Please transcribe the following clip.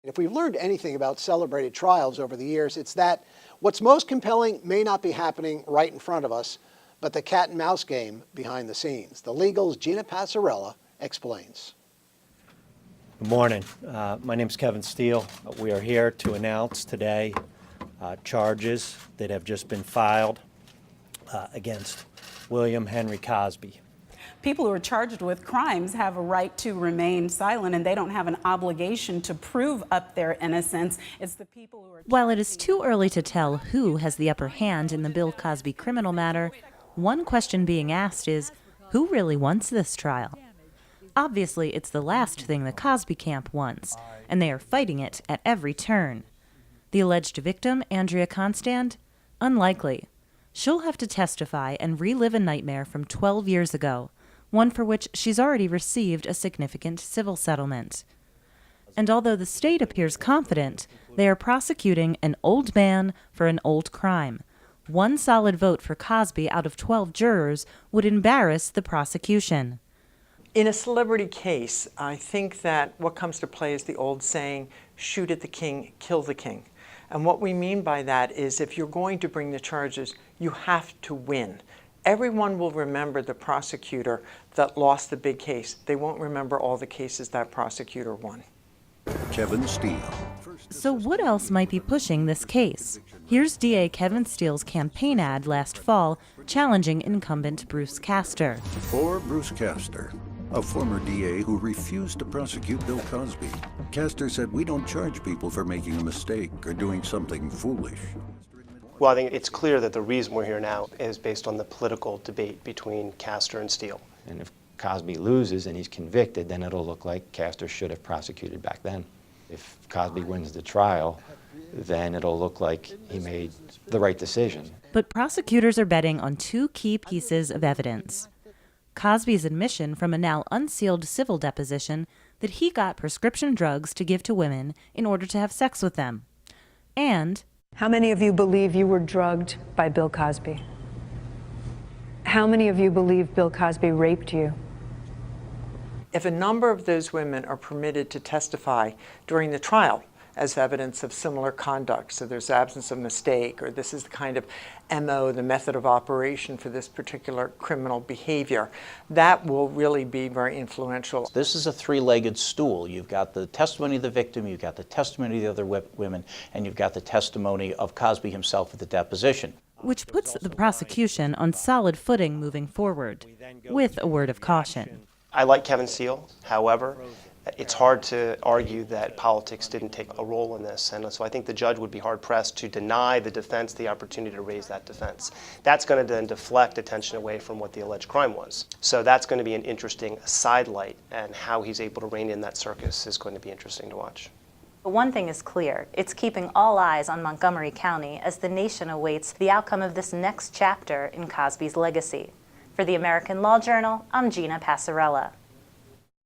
If we've learned anything about celebrated trials over the years, it's that what's most compelling may not be happening right in front of us, but the cat and mouse game behind the scenes. The Legal's Gina Passarella explains. Good morning. My name is Kevin Steele. We are here to announce today charges that have just been filed against William Henry Cosby. People who are charged with crimes have a right to remain silent, and they don't have an obligation to prove up their innocence. It's the people who are... While it is too early to tell who has the upper hand in the Bill Cosby criminal matter, one question being asked is, who really wants this trial? Obviously, it's the last thing the Cosby camp wants, and they are fighting it at every turn. The alleged victim, Andrea Constand? Unlikely. She'll have to testify and relive a nightmare from 12 years ago, one for which she's already received a significant civil settlement. And although the state appears confident, they are prosecuting an old man for an old crime. One solid vote for Cosby out of 12 jurors would embarrass the prosecution. In a celebrity case, I think that what comes to play is the old saying, shoot at the king, kill the king. And what we mean by that is if you're going to bring the charges, you have to win. Everyone will remember the prosecutor that lost the big case. They won't remember all the cases that prosecutor won. Kevin Steele. So what else might be pushing this case? Here's DA Kevin Steele's campaign ad last fall challenging incumbent Bruce Castor. For Bruce Castor, a former DA who refused to prosecute Bill Cosby. Castor said, "We don't charge people for making a mistake or doing something foolish." Well, I think it's clear that the reason we're here now is based on the political debate between Castor and Steele. And if Cosby loses and he's convicted, then it'll look like Castor should have prosecuted back then. If Cosby wins the trial, then it'll look like he made the right decision. But prosecutors are betting on two key pieces of evidence. Cosby's admission from a now unsealed civil deposition that he got prescription drugs to give to women in order to have sex with them. And how many of you believe you were drugged by Bill Cosby? How many of you believe Bill Cosby raped you? If a number of those women are permitted to testify during the trial as evidence of similar conduct, so there's absence of mistake, or this is the kind of MO, the method of operation for this particular criminal behavior, that will really be very influential. This is a three-legged stool. You've got the testimony of the victim, you've got the testimony of the other women, and you've got the testimony of Cosby himself at the deposition. Which puts the prosecution on solid footing moving forward, with a word of caution. I like Kevin Steele, however, it's hard to argue that politics didn't take a role in this, and so I think the judge would be hard-pressed to deny the defense the opportunity to raise that defense. That's going to then deflect attention away from what the alleged crime was. So that's going to be an interesting sidelight, and how he's able to rein in that circus is going to be interesting to watch. But one thing is clear, it's keeping all eyes on Montgomery County as the nation awaits the outcome of this next chapter in Cosby's legacy. For the American Law Journal, I'm Gina Passarella.